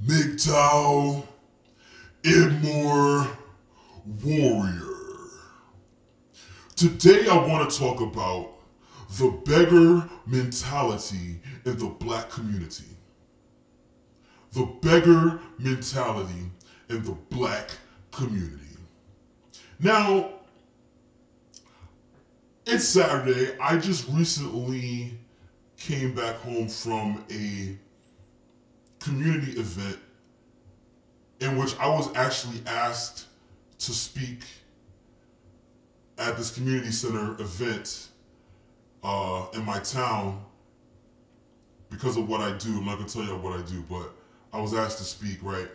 MGTOW, Immore, Warrior. Today I want to talk about the beggar mentality in the black community. The beggar mentality in the black community. Now, it's Saturday. I just recently came back home from a community event in which I was actually asked to speak at this community center event in my town because of what I do. I'm not going to tell you what I do, but I was asked to speak, right?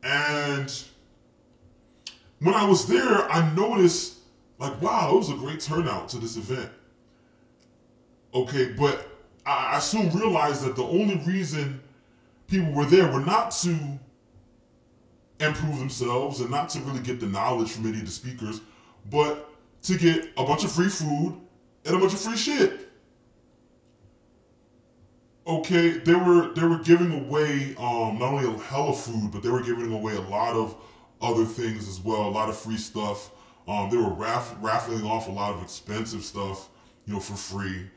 And when I was there, I noticed, like, wow, it was a great turnout to this event. Okay, but I soon realized that the only reason people were there were not to improve themselves and not to really get the knowledge from any of the speakers, but to get a bunch of free food and a bunch of free shit. Okay, they were giving away not only a hell of food, but they were giving away a lot of other things as well, a lot of free stuff. They were raffling off a lot of expensive stuff, for free.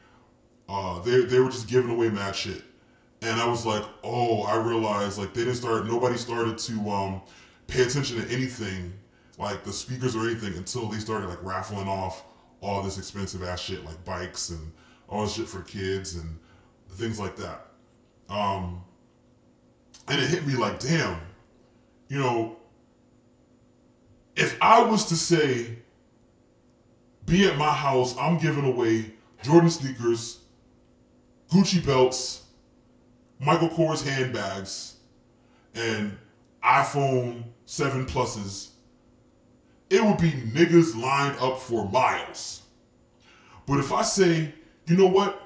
They were just giving away mad shit. And I was like, oh, I realized, like, nobody started to pay attention to anything, like the speakers or anything, until they started, like, raffling off all this expensive ass shit, like bikes and all this shit for kids and things like that. And it hit me like, damn, if I was to say, be at my house, I'm giving away Jordan sneakers, Gucci belts, Michael Kors handbags, and iPhone 7 Pluses, it would be niggas lined up for miles. But if I say, you know what,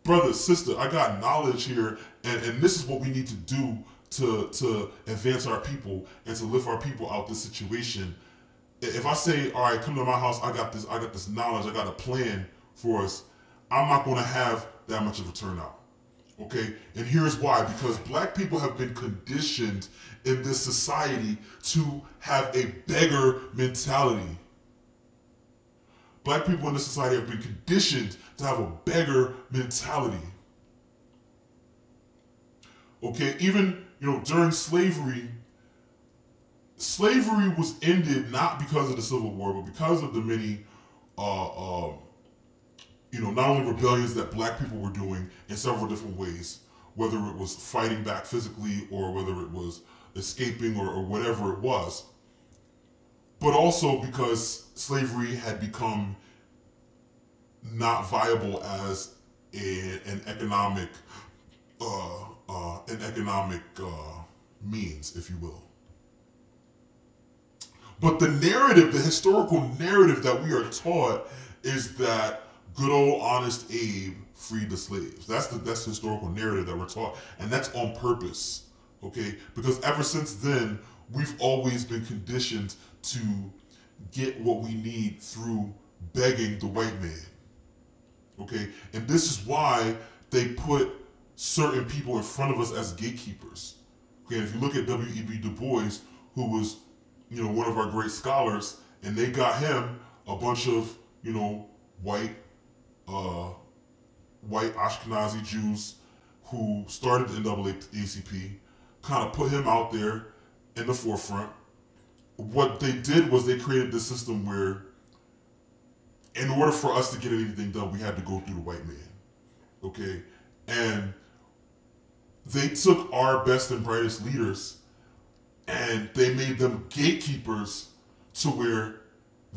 brother, sister, I got knowledge here, and this is what we need to do to advance our people and to lift our people out this situation. If I say, all right, come to my house, I got this knowledge, I got a plan for us, I'm not going to have that much of a turnout. Okay, and here's why. Because black people have been conditioned in this society to have a beggar mentality. Black people in this society have been conditioned to have a beggar mentality. Okay, even, during slavery was ended not because of the Civil War, but because of the many not only rebellions that black people were doing in several different ways, whether it was fighting back physically or whether it was escaping or whatever it was, but also because slavery had become not viable as an economic means, if you will. But the narrative, the historical narrative that we are taught is that good old honest Abe freed the slaves. That's the historical narrative that we're taught, and that's on purpose, okay? Because ever since then, we've always been conditioned to get what we need through begging the white man, okay? And this is why they put certain people in front of us as gatekeepers, okay? If you look at W.E.B. Du Bois, who was, one of our great scholars, and they got him a bunch of, white Ashkenazi Jews who started the NAACP, kind of put him out there in the forefront. What they did was they created this system where in order for us to get anything done, we had to go through the white man, okay? And they took our best and brightest leaders and they made them gatekeepers to where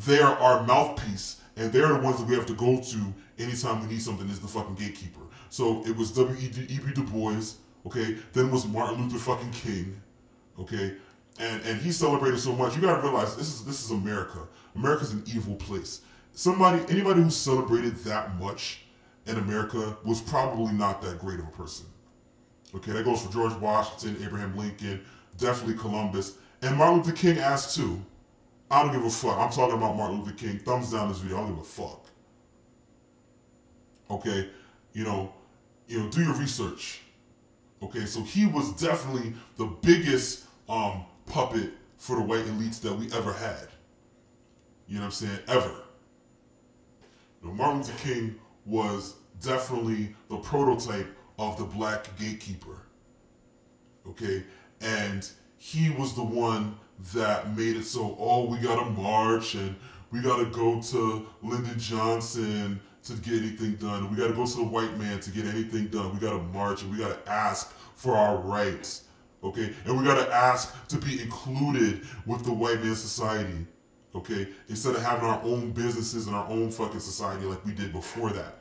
they are our mouthpiece and they're the ones that we have to go to anytime we need something, is the fucking gatekeeper. So it was W.E.B. Du Bois, okay? Then it was Martin Luther fucking King, okay? And he celebrated so much. You gotta realize this is America. America's an evil place. Anybody who celebrated that much in America was probably not that great of a person. Okay, that goes for George Washington, Abraham Lincoln, definitely Columbus, and Martin Luther King asked too. I don't give a fuck. I'm talking about Martin Luther King. Thumbs down this video. I don't give a fuck. Okay, do your research. Okay, so he was definitely the biggest puppet for the white elites that we ever had. You know what I'm saying? Ever. Martin Luther King was definitely the prototype of the black gatekeeper. Okay? And he was the one that made it so, oh, we gotta march and we gotta go to Lyndon Johnson to get anything done. We gotta go to the white man to get anything done. We gotta march and we gotta ask for our rights. Okay? And we gotta ask to be included with the white man's society. Okay? Instead of having our own businesses and our own fucking society like we did before that.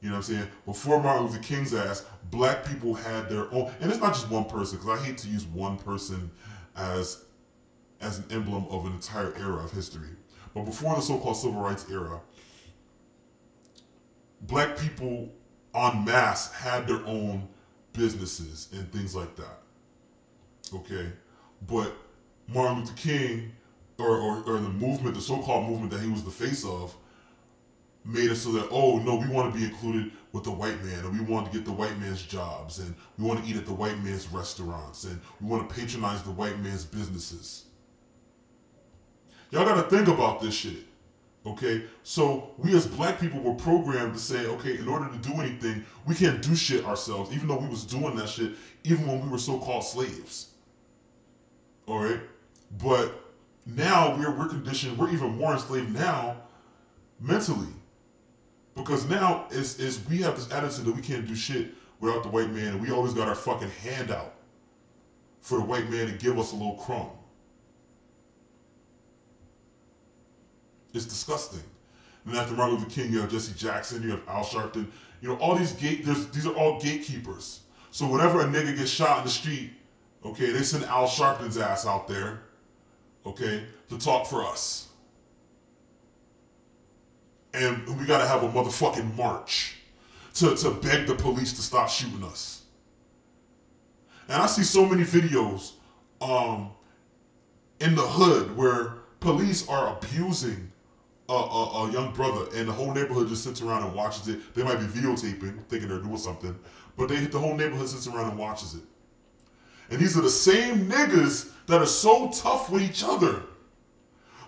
You know what I'm saying? Before Martin Luther King's ass, black people had their own, and it's not just one person, because I hate to use one person as an emblem of an entire era of history. But before the so-called civil rights era, black people en masse had their own businesses and things like that. Okay? But Martin Luther King, or the movement, the so-called movement that he was the face of, made it so that, oh no, we want to be included with the white man, and we want to get the white man's jobs, and we want to eat at the white man's restaurants, and we want to patronize the white man's businesses. Y'all gotta think about this shit, okay? So we as black people were programmed to say, okay, in order to do anything, we can't do shit ourselves, even though we was doing that shit, even when we were so-called slaves. All right? But now we're conditioned, we're even more enslaved now, mentally. Because now is we have this attitude that we can't do shit without the white man, and we always got our fucking hand out for the white man to give us a little crumb. It's disgusting. And after Martin Luther King, you have Jesse Jackson, you have Al Sharpton, you know, all these these are all gatekeepers. So whenever a nigga gets shot in the street, okay, they send Al Sharpton's ass out there, okay, to talk for us. And we gotta have a motherfucking march to beg the police to stop shooting us. And I see so many videos in the hood where police are abusing a young brother, and the whole neighborhood just sits around and watches it. They might be videotaping, thinking they're doing something, but the whole neighborhood sits around and watches it. And these are the same niggas that are so tough with each other.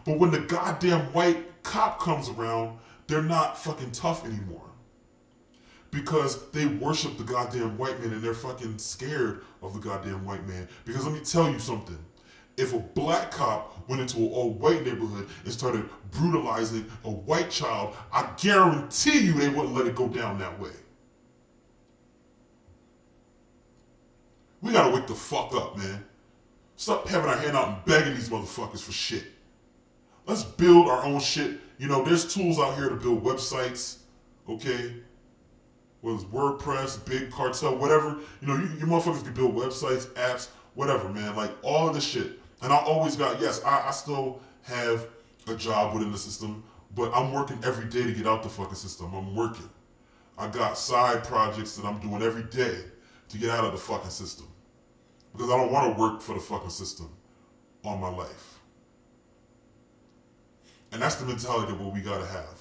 But when the goddamn white cop comes around, they're not fucking tough anymore. Because they worship the goddamn white man and they're fucking scared of the goddamn white man. Because let me tell you something. If a black cop went into an all-white neighborhood and started brutalizing a white child, I guarantee you they wouldn't let it go down that way. We gotta wake the fuck up, man. Stop having our hand out and begging these motherfuckers for shit. Let's build our own shit. You know, there's tools out here to build websites, okay? Whether it's WordPress, Big Cartel, whatever. You know, you motherfuckers can build websites, apps, whatever, man. Like, all of this shit. And I always got, yes, I still have a job within the system, but I'm working every day to get out the fucking system. I'm working. I got side projects that I'm doing every day to get out of the fucking system. Because I don't want to work for the fucking system all my life. And that's the mentality of what we gotta have.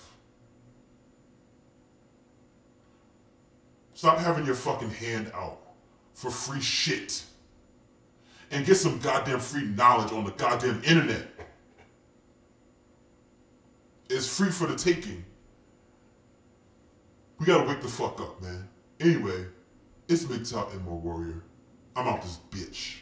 Stop having your fucking hand out for free shit. And get some goddamn free knowledge on the goddamn internet. It's free for the taking. We gotta wake the fuck up, man. Anyway, it's Big Top and More Warrior. I'm out this bitch.